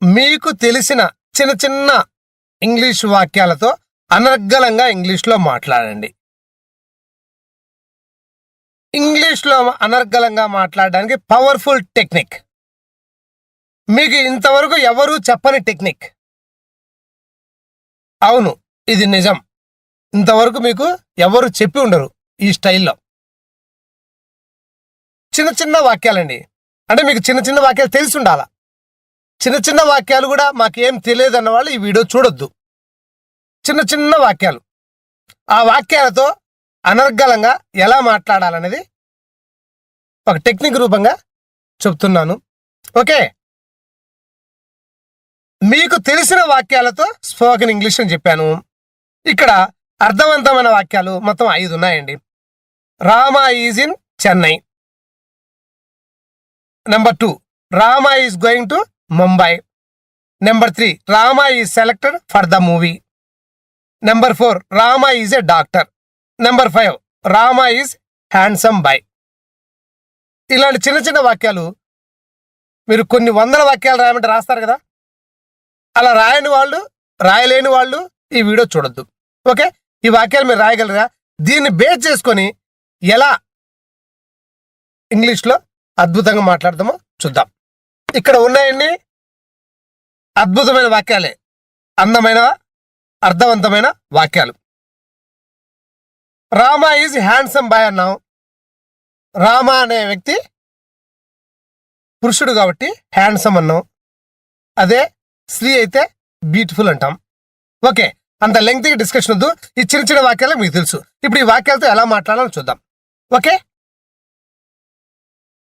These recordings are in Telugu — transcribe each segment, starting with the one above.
మీకు తెలిసిన చిన్న చిన్న ఇంగ్లీష్ వాక్యాలతో అనర్గళంగా ఇంగ్లీష్లో మాట్లాడండి. ఇంగ్లీష్లో అనర్గళంగా మాట్లాడడానికి పవర్ఫుల్ టెక్నిక్. మీకు ఇంతవరకు ఎవరూ చెప్పని టెక్నిక్. అవును, ఇది నిజం. ఇంతవరకు మీకు ఎవరు చెప్పి ఉండరు ఈ స్టైల్లో. చిన్న చిన్న వాక్యాలండి. అంటే మీకు చిన్న చిన్న వాక్యాలు తెలిసి ఉండాలా. చిన్న చిన్న వాక్యాలు కూడా మాకేం తెలియదు అన్న వాళ్ళు ఈ వీడియో చూడొద్దు. చిన్న చిన్న వాక్యాలు, ఆ వాక్యాలతో అనర్గళంగా ఎలా మాట్లాడాలనేది ఒక టెక్నిక్ రూపంగా చెప్తున్నాను. ఓకే, మీకు తెలిసిన వాక్యాలతో స్పోకెన్ ఇంగ్లీష్ అని చెప్పాను. ఇక్కడ అర్థవంతమైన వాక్యాలు మొత్తం 5 ఉన్నాయండి. Rama is in Chennai. Number 2, Rama is going to Mumbai. Number 3, Rama is selected for the movie. Number 4, Rama is a doctor. Number 5, Rama is handsome boy. ఇలాంటి చిన్న చిన్న వాక్యాలు మీరు కొన్ని వందల వాక్యాలు రాయమంటే రాస్తారు కదా, అలా రాయలేని వాళ్ళు ఈ వీడియో చూడొద్దు. ఓకే, ఈ వాక్యాలు మీరు రాయగలరా? దీన్ని బేస్ చేసుకొని ఎలా ఇంగ్లీష్లో అద్భుతంగా మాట్లాడదామో చూద్దాం. ఇక్కడ ఉన్నాయండి అద్భుతమైన వాక్యాలే, అందమైన అర్థవంతమైన వాక్యాలు. రామా ఈజ్ హ్యాండ్సమ్ బాయ్ అన్నాం. రామా అనే వ్యక్తి పురుషుడు కాబట్టి హ్యాండ్సమ్ అన్నాం. అదే స్త్రీ అయితే బ్యూటిఫుల్ అంటాం. ఓకే, అంత లెంగ్తీగా డిస్కషన్ వద్దు. ఈ చిన్న చిన్న వాక్యాలు మీకు తెలుసు. ఇప్పుడు ఈ వాక్యాలతో ఎలా మాట్లాడాలో చూద్దాం. ఓకే,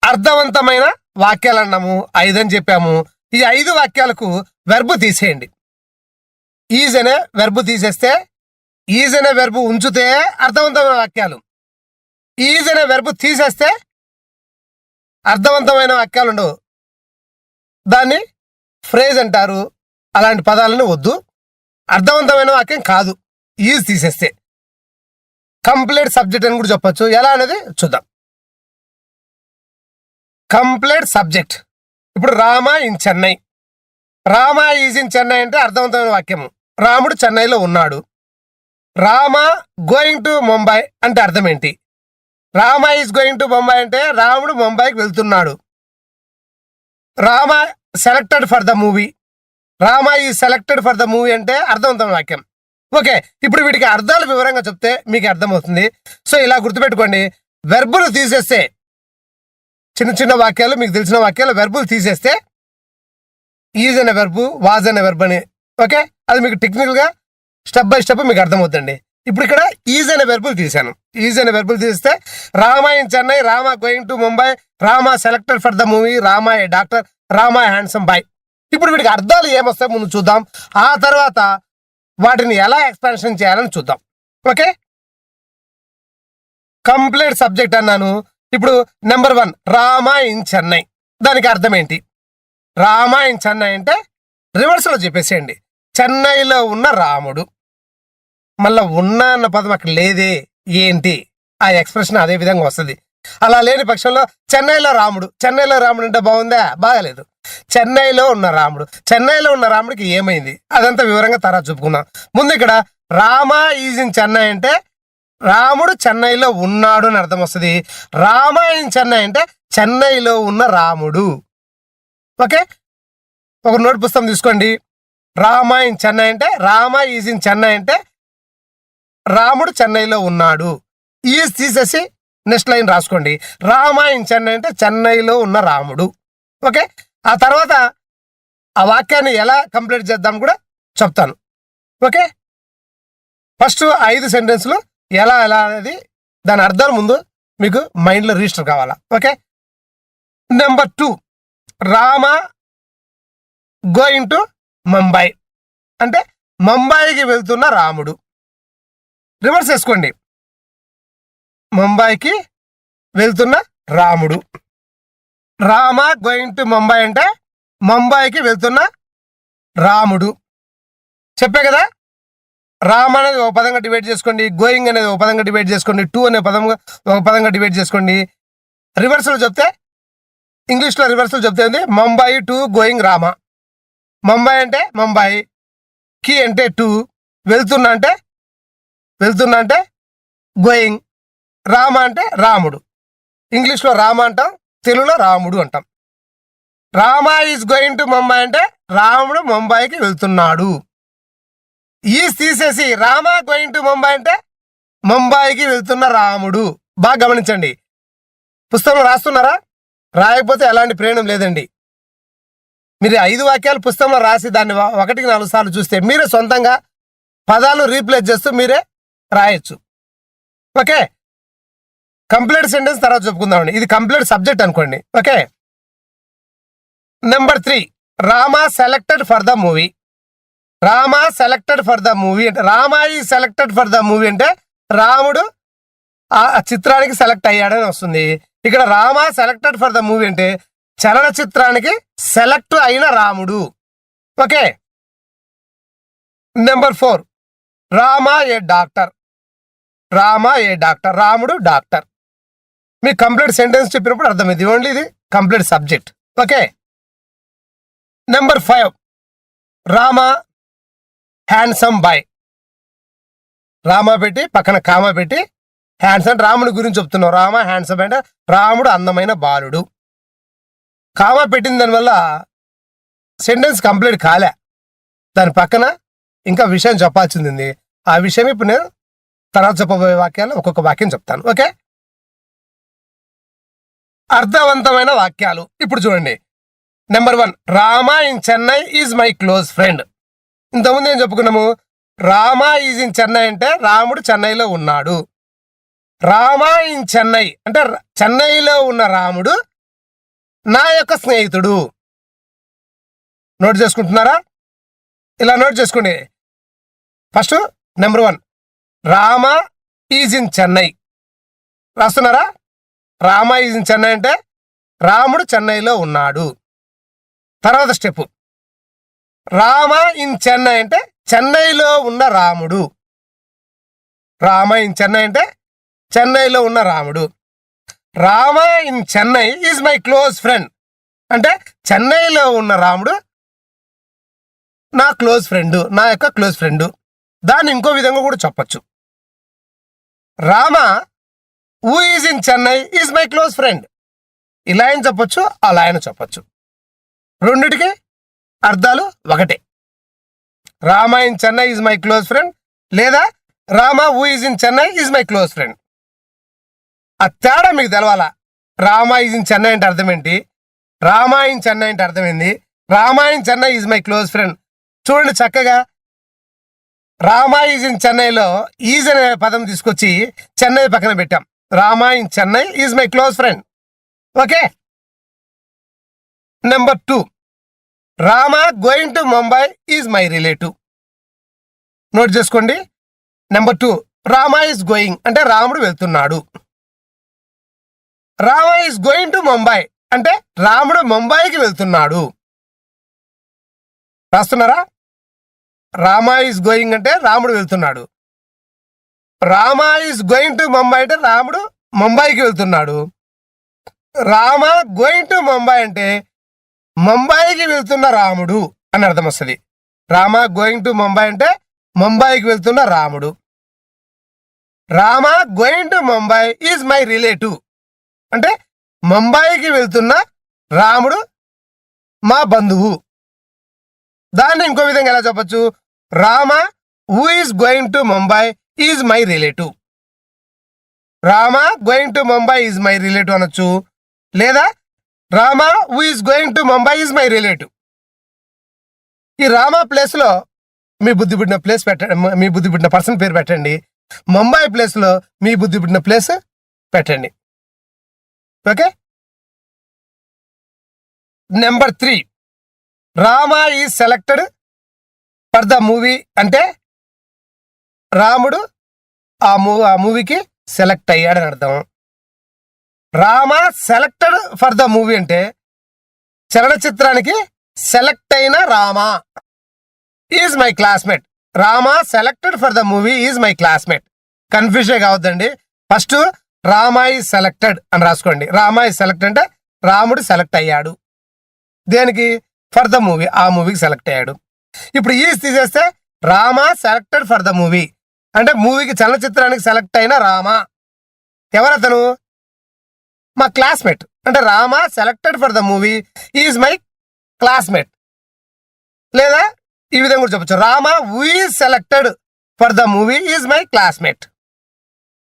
అర్థవంతమైన వాక్యాలు అన్నాము, 5 అని చెప్పాము. ఈ 5 వాక్యాలకు వెర్బ్ తీసేయండి. ఈజ్ అనే వెర్బ్ తీసేస్తే, ఈజ్ అనే వెర్బ్ ఉంచితే అర్థవంతమైన వాక్యాలు, ఈజ్ అనే వెర్బ్ తీసేస్తే అర్థవంతమైన వాక్యాలు ఉండవు. దాన్ని ఫ్రేజ్ అంటారు. అలాంటి పదాలను వద్దు. అర్థవంతమైన వాక్యం కాదు ఈజ్ తీసేస్తే. కంప్లీట్ సబ్జెక్ట్ అని కూడా చెప్పొచ్చు. ఎలా అనేది చూద్దాం. Complete subject. ఇప్పుడు Rama in Chennai. Rama is in Chennai అంటే అర్థవంతమైన వాక్యము. రాముడు చెన్నైలో ఉన్నాడు. రామా గోయింగ్ టు ముంబై అంటే అర్థం ఏంటి? Rama is going to Mumbai అంటే రాముడు ముంబైకి వెళ్తున్నాడు. Rama selected for the movie. Rama is selected for the movie అంటే అర్థవంతమైన వాక్యం. ఓకే, ఇప్పుడు వీటికి అర్థాలు వివరంగా చెప్తే మీకు అర్థమవుతుంది. సో ఇలా గుర్తుపెట్టుకోండి. వెర్బులు తీసేస్తే, చిన్న చిన్న వాక్యాలు మీకు తెలిసిన వాక్యాలు వెర్బులు తీసేస్తే ఈజ్ అనే వెర్బు, వాజ్ అనే వెర్బ్ అని. ఓకే, అది మీకు టెక్నికల్గా స్టెప్ బై స్టెప్ మీకు అర్థమవుతుంది. ఇప్పుడు ఇక్కడ ఈజ్ అనే వెర్బులు తీశాను. ఈజ్ అనే వెర్బులు తీస్తే Rama in Chennai, Rama going to Mumbai, Rama selected for the movie, Rama A doctor, Rama handsome boy. ఇప్పుడు వీటికి అర్థాలు ఏమొస్తాయి ముందు చూద్దాం. ఆ తర్వాత వాటిని ఎలా ఎక్స్పాన్షన్ చేయాలని చూద్దాం. ఓకే, కంప్లీట్ సబ్జెక్ట్ అన్నాను. ఇప్పుడు నెంబర్ 1, రామా ఇన్ చెన్నై. దానికి అర్థం ఏంటి? రామా ఇన్ చెన్నై అంటే రివర్స్లో చెప్పేసేయండి. చెన్నైలో ఉన్న రాముడు. మళ్ళా ఉన్నా అన్న పదం అక్కడ లేదే ఏంటి? ఆ ఎక్స్ప్రెషన్ అదే విధంగా వస్తుంది. అలా లేని పక్షంలో చెన్నైలో రాముడు, చెన్నైలో రాముడు అంటే బాగుందా? బాగాలేదు. చెన్నైలో ఉన్న రాముడు, చెన్నైలో ఉన్న రాముడికి ఏమైంది అదంతా వివరంగా తర్వాత చెప్పుకుందాం. ముందు ఇక్కడ రామా ఈజ్ ఇన్ చెన్నై అంటే రాముడు చెన్నైలో ఉన్నాడు అని అర్థం వస్తుంది. రామా ఇన్ చెన్నై అంటే చెన్నైలో ఉన్న రాముడు. ఓకే, ఒక నోట్ పుస్తకం తీసుకోండి. రామా ఇన్ చెన్నై అంటే, రామా ఈజ్ ఇన్ చెన్నై అంటే రాముడు చెన్నైలో ఉన్నాడు. ఈజ్ తీసేసి నెక్స్ట్ లైన్ రాసుకోండి. రామా ఇన్ చెన్నై అంటే చెన్నైలో ఉన్న రాముడు. ఓకే, ఆ తర్వాత ఆ వాక్యాన్ని ఎలా కంప్లీట్ చేద్దాం కూడా చెప్తాను. ఓకే, ఫస్ట్ 5 సెంటెన్స్లు ఎలా అనేది దాని అర్థాలు ముందు మీకు మైండ్లో రిజిస్టర్ కావాలా. Okay, number 2, Rama going to Mumbai అంటే ముంబైకి వెళ్తున్న రాముడు. రివర్స్ చేసుకోండి. ముంబైకి వెళ్తున్న రాముడు. రామా గోయింగ్ టు ముంబై అంటే ముంబైకి వెళ్తున్న రాముడు. చెప్పే కదా, రామ్ అనేది ఒక పదంగా డివైడ్ చేసుకోండి, గోయింగ్ అనేది ఒక పదంగా డివైడ్ చేసుకోండి, టు అనే ఒక పదంగా డివైడ్ చేసుకోండి. రివర్స్లో చెప్తే, ఇంగ్లీష్లో రివర్స్లో చెప్తే ముంబై టు గోయింగ్ రామా. ముంబై అంటే ముంబై, కి అంటే టు, వెళ్తున్నా అంటే గోయింగ్, రామ అంటే రాముడు. ఇంగ్లీష్లో రామ అంటాం, తెలుగులో రాముడు అంటాం. Rama is going to Mumbai అంటే రాముడు ముంబైకి వెళ్తున్నాడు. ఈజ్ తీసేసి రామ గోయింగ్ టు ముంబై అంటే ముంబైకి వెళ్తున్న రాముడు. బాగా గమనించండి. పుస్తకంలో రాస్తున్నారా? రాయకపోతే ఎలాంటి ప్రయోజనం లేదండి. మీరు 5 వాక్యాలు పుస్తకంలో రాసి దాన్ని 1కి 4 సార్లు చూస్తే మీరే సొంతంగా పదాలు రీప్లేస్ చేస్తూ మీరే రాయొచ్చు. ఓకే, కంప్లీట్ సెంటెన్స్ తర్వాత చెప్పుకుందామండి. ఇది కంప్లీట్ సబ్జెక్ట్ అనుకోండి. Okay, number 3, Rama selected for the movie. Rama selected for the movie అంటే Rama is selected for the movie అంటే రాముడు ఆ చిత్రానికి సెలెక్ట్ అయ్యాడని వస్తుంది. ఇక్కడ Rama selected for the movie అంటే చలనచిత్రానికి సెలెక్ట్ అయిన రాముడు. Okay, number 4, Rama a doctor. Rama a doctor, రాముడు డాక్టర్. మీకు కంప్లీట్ సెంటెన్స్ చెప్పినప్పుడు అర్థమైంది. ఓన్లీ ఇది complete subject. Okay, number 5, Rama handsome bye. Rama పెట్టి పక్కన కామ పెట్టి హ్యాండ్సమ్, రాముడి గురించి చెప్తున్నాం. రామ హ్యాండ్సమ్ అంటే రాముడు అందమైన బాలుడు. కామ పెట్టిన దానివల్ల సెంటెన్స్ కంప్లీట్ కాలే. దాని పక్కన ఇంకా విషయం చెప్పాల్సింది. ఆ విషయం ఇప్పుడు నేను తర్వాత చెప్పబోయే వాక్యాలు ఒక్కొక్క వాక్యం చెప్తాను. ఓకే, అర్థవంతమైన వాక్యాలు ఇప్పుడు చూడండి. Number 1, Rama in Chennai is my close friend. ఇంతకుముందు ఏం చెప్పుకున్నాము? రామ ఈజ్ ఇన్ చెన్నై అంటే రాముడు చెన్నైలో ఉన్నాడు. రామ ఇన్ చెన్నై అంటే చెన్నైలో ఉన్న రాముడు నా యొక్క స్నేహితుడు. నోట్ చేసుకుంటున్నారా? ఇలా నోట్ చేసుకోండి. First number 1, Rama is in Chennai. రాస్తున్నారా? రామ ఈజ్ ఇన్ చెన్నై అంటే రాముడు చెన్నైలో ఉన్నాడు. తర్వాత స్టెప్, రామ ఇన్ చెన్నై అంటే చెన్నైలో ఉన్న రాముడు. రామ ఇన్ చెన్నై అంటే చెన్నైలో ఉన్న రాముడు. Rama in Chennai is my close friend అంటే చెన్నైలో ఉన్న రాముడు నా క్లోజ్ ఫ్రెండ్, నా యొక్క క్లోజ్ ఫ్రెండ్. దాన్ని ఇంకో విధంగా కూడా చెప్పచ్చు. Rama who is in Chennai is my close friend. ఇలా అయినా చెప్పచ్చు, అలా అయినా చెప్పచ్చు. రెండిటికి అర్థాలు ఒకటే. Rama in Chennai is my close friend లేదా Rama who is in Chennai is my close friend. ఆ తేడా మీకు తెలవాలా. రామ ఈజ్ ఇన్ చెన్నై అంటే అర్థం ఏంటి, రామ ఇన్ చెన్నై అంటే అర్థమైంది. Rama in Chennai is my close friend. చూడండి చక్కగా రామ ఈజ్ ఇన్ చెన్నైలో ఈజ్ అనే పదం తీసుకొచ్చి చెన్నై పక్కన పెట్టాం. Rama in Chennai is my close friend. Okay, number 2, Rama going to Mumbai is my relative. Note చేసుకోండి. నెంబర్ 2, రామ ఈజ్ గోయింగ్ అంటే రాముడు వెళ్తున్నాడు. Rama is going to Mumbai అంటే రాముడు ముంబైకి వెళ్తున్నాడు. రాస్తున్నారా? రామ ఈజ్ గోయింగ్ అంటే రాముడు వెళ్తున్నాడు. Rama is going to Mumbai అంటే రాముడు ముంబైకి వెళ్తున్నాడు. రామ గోయింగ్ టు ముంబై అంటే ముంబైకి వెళ్తున్న రాముడు అని అర్థం వస్తుంది. రామ గోయింగ్ టు ముంబై అంటే ముంబైకి వెళ్తున్న రాముడు. Rama going to Mumbai is my relative అంటే ముంబైకి వెళ్తున్న రాముడు మా బంధువు. దాన్ని ఇంకో విధంగా ఎలా చెప్పచ్చు? Rama who is going to Mumbai is my relative. Rama going to Mumbai is my relative అనొచ్చు. లేదా Rama who is going to Mumbai is my relative. ఈ రామ ప్లేస్లో మీ బుద్ధి పుట్టిన ప్లేస్ పెట్టండి, మీ బుద్ధి పుట్టిన పర్సన్ పేరు పెట్టండి. ముంబై ప్లేస్లో మీ బుద్ధి పుట్టిన ప్లేస్ పెట్టండి. Okay, number 3, Rama is selected for the movie అంటే రాముడు ఆ మూవీకి సెలెక్ట్ అయ్యాడని అర్థం. Rama selected for the movie అంటే చలనచిత్రానికి సెలెక్ట్ అయిన Rama is my classmate. Rama selected for the movie is my classmate. Confusion కావద్దండి. ఫస్ట్ రామ ఈజ్ సెలెక్టెడ్ అని రాసుకోండి. రామ ఈజ్ సెలెక్టెడ్ అంటే రాముడు సెలెక్ట్ అయ్యాడు. దేనికి? ఫర్ ద మూవీ, ఆ మూవీకి సెలెక్ట్ అయ్యాడు. ఇప్పుడు ఈజ్ తీసేస్తే Rama selected for the movie, అంటే మూవీకి చలనచిత్రానికి సెలెక్ట్ అయిన రామ. ఎవరతను? మా క్లాస్మేట్. అంటే Rama selected for the movie is my classmate. లేదా ఈ విధంగా కూడా చెప్పచ్చు, Rama who is selected for the movie is my classmate.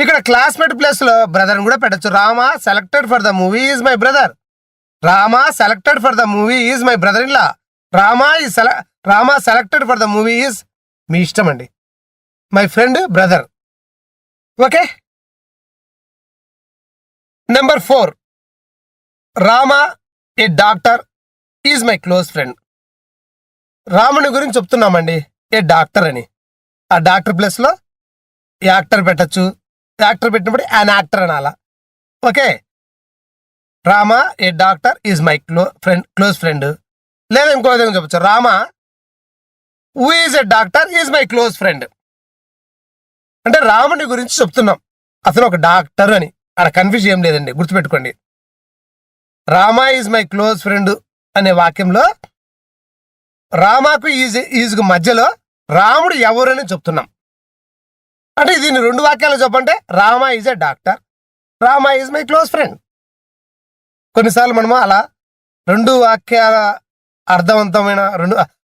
ఇక్కడ క్లాస్మేట్ ప్లేస్ లో బ్రదర్ కూడా పెట్టచ్చు. Rama selected for the movie is my brother. Rama selected for the movie is my brother in law. Rama selected for the movie is మీ ఇష్టం అండి, my friend brother. Okay. Number 4, Rama a doctor is my close friend. రాముని గురించి చెప్తున్నామండి, ఏ డాక్టర్ అని. ఆ డాక్టర్ ప్లేస్ లో యాక్టర్ పెట్టచ్చు. యాక్టర్ పెట్టినప్పుడు యాన్ యాక్టర్ అనాలా. Okay. Rama a doctor is my close friend. లేదా ఇంకో విధంగా చెప్పచ్చు, Rama who is a doctor is my close friend. అంటే రాముని గురించి చెప్తున్నాం, అతను ఒక డాక్టర్ అని. అక్కడ కన్ఫ్యూజ్ ఏం లేదండి, గుర్తుపెట్టుకోండి. Rama is my close friend అనే వాక్యంలో రామాకు ఈజ్కు మధ్యలో రాముడు ఎవరని చెప్తున్నాం. అంటే దీన్ని 2 వాక్యాలు చెప్పంటే Rama is a doctor, Rama is my close friend. కొన్నిసార్లు మనము అలా 2 వాక్యాల అర్థవంతమైన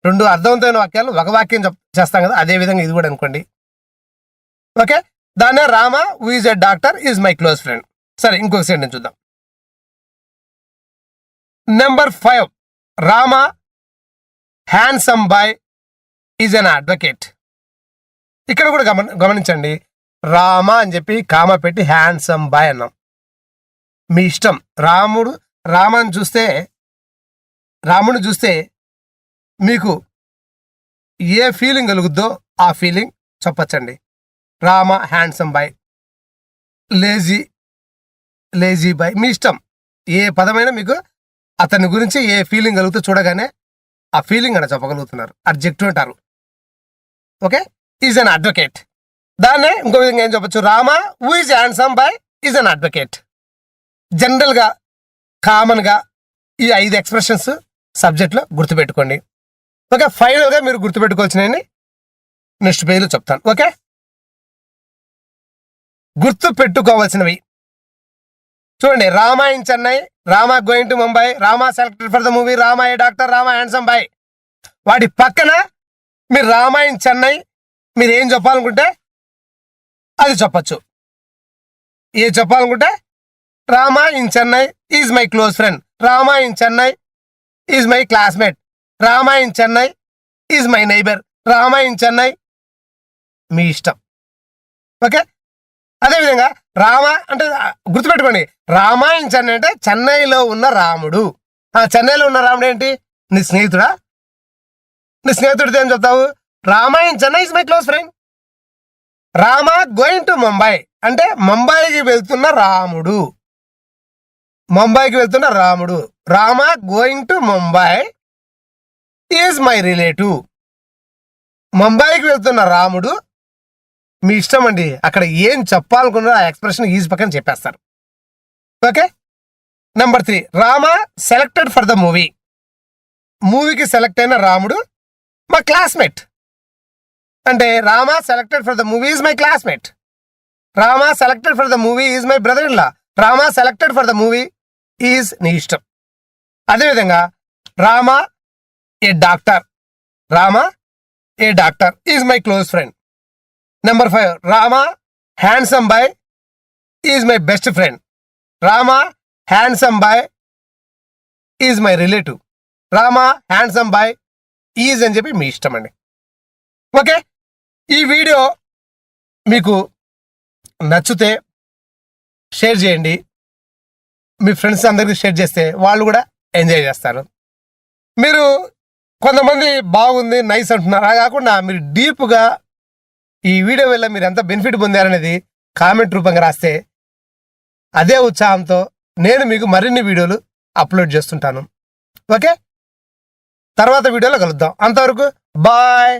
రెండు అర్థవంతమైన వాక్యాలు ఒక వాక్యం చేస్తాం కదా, అదే విధంగా ఇది కూడా అనుకోండి. ఓకే. దాన్నే Rama who is a doctor is my close friend. సరే, ఇంకొక సెంటెన్స్ చూద్దాం. Number 5, Rama handsome boy is an advocate. ఇక్కడ కూడా గమనించండి, రామ అని చెప్పి కామా పెట్టి హ్యాండ్సమ్ బాయ్ అన్నాం. మీ ఇష్టం. రాముని చూస్తే మీకు ఏ ఫీలింగ్ కలుగుద్దో ఆ ఫీలింగ్ చెప్పచ్చండి. Rama handsome boy, lazy boy, మీ ఇష్టం. ఏ పదమైనా మీకు అతని గురించి ఏ ఫీలింగ్ కలుగుతో చూడగానే ఆ ఫీలింగ్ అని చెప్పగలుగుతున్నారు. అడ్జెక్టివ్ అంటారు. ఓకే. Is an advocate. దాన్నే ఇంకో విధంగా ఏం చెప్పచ్చు, Rama who is handsome boy is an advocate. జనరల్గా కామన్గా ఈ 5 ఎక్స్ప్రెషన్స్ సబ్జెక్ట్లో గుర్తుపెట్టుకోండి. ఓకే. ఫైనల్గా మీరు గుర్తుపెట్టుకోవచ్చునని నెక్స్ట్ పేజీలో చెప్తాను. ఓకే. గుర్తు పెట్టుకోవాల్సినవి చూడండి. Rama in Chennai, Rama going to Mumbai, Rama selected for the movie, Rama a doctor, Rama handsome bye. వాటి పక్కన మీరు రామ ఇన్ చెన్నై మీరు ఏం చెప్పాలనుకుంటే అది చెప్పచ్చు. చెప్పాలనుకుంటే Rama in Chennai is my close friend, Rama in Chennai is my classmate, Rama in Chennai is my neighbour, Rama in Chennai, మీ ఇష్టం. ఓకే. అదేవిధంగా రామ అంటే గుర్తుపెట్టుకోండి, రామ ఇన్ చెన్నై అంటే చెన్నైలో ఉన్న రాముడు. చెన్నైలో ఉన్న రాముడు ఏంటి? నీ స్నేహితుడా? నీ స్నేహితుడితో ఏం చెప్తావు? Rama in Chennai is my close friend. Rama going to Mumbai అంటే ముంబైకి వెళ్తున్న రాముడు. Rama going to Mumbai is my relative. ముంబైకి వెళ్తున్న రాముడు మీ ఇష్టం అండి. అక్కడ ఏం చెప్పాలనుకున్నారో ఆ ఎక్స్ప్రెషన్ ఈజ్ పక్కన చెప్పేస్తారు. Okay. Number 3, Rama selected for the movie. మూవీకి సెలెక్ట్ అయిన రాముడు మా క్లాస్మేట్. అంటే Rama selected for the movie is my classmate, Rama selected for the movie is my brother in law, Rama selected for the movie is నీ ఇష్టం. అదేవిధంగా Rama a doctor, Rama a doctor is my close friend. Number 5, Rama handsome boy is my best friend, Rama handsome boy is my relative, Rama handsome boy is అని చెప్పి మీ ఇష్టం అండి. ఓకే. ఈ వీడియో మీకు నచ్చితే షేర్ చేయండి. మీ ఫ్రెండ్స్ అందరికీ షేర్ చేస్తే వాళ్ళు కూడా ఎంజాయ్ చేస్తారు. మీరు కొంతమంది బాగుంది నైస్ అంటున్నారు, అలా కాకుండా మీరు డీప్గా ఈ వీడియో వల్ల మీరు ఎంత బెనిఫిట్ పొందారనేది కామెంట్ రూపంగా రాస్తే అదే ఉత్సాహంతో నేను మీకు మరిన్ని వీడియోలు అప్లోడ్ చేస్తుంటాను. ఓకే. తర్వాత వీడియోలో కలుద్దాం. అంతవరకు బాయ్.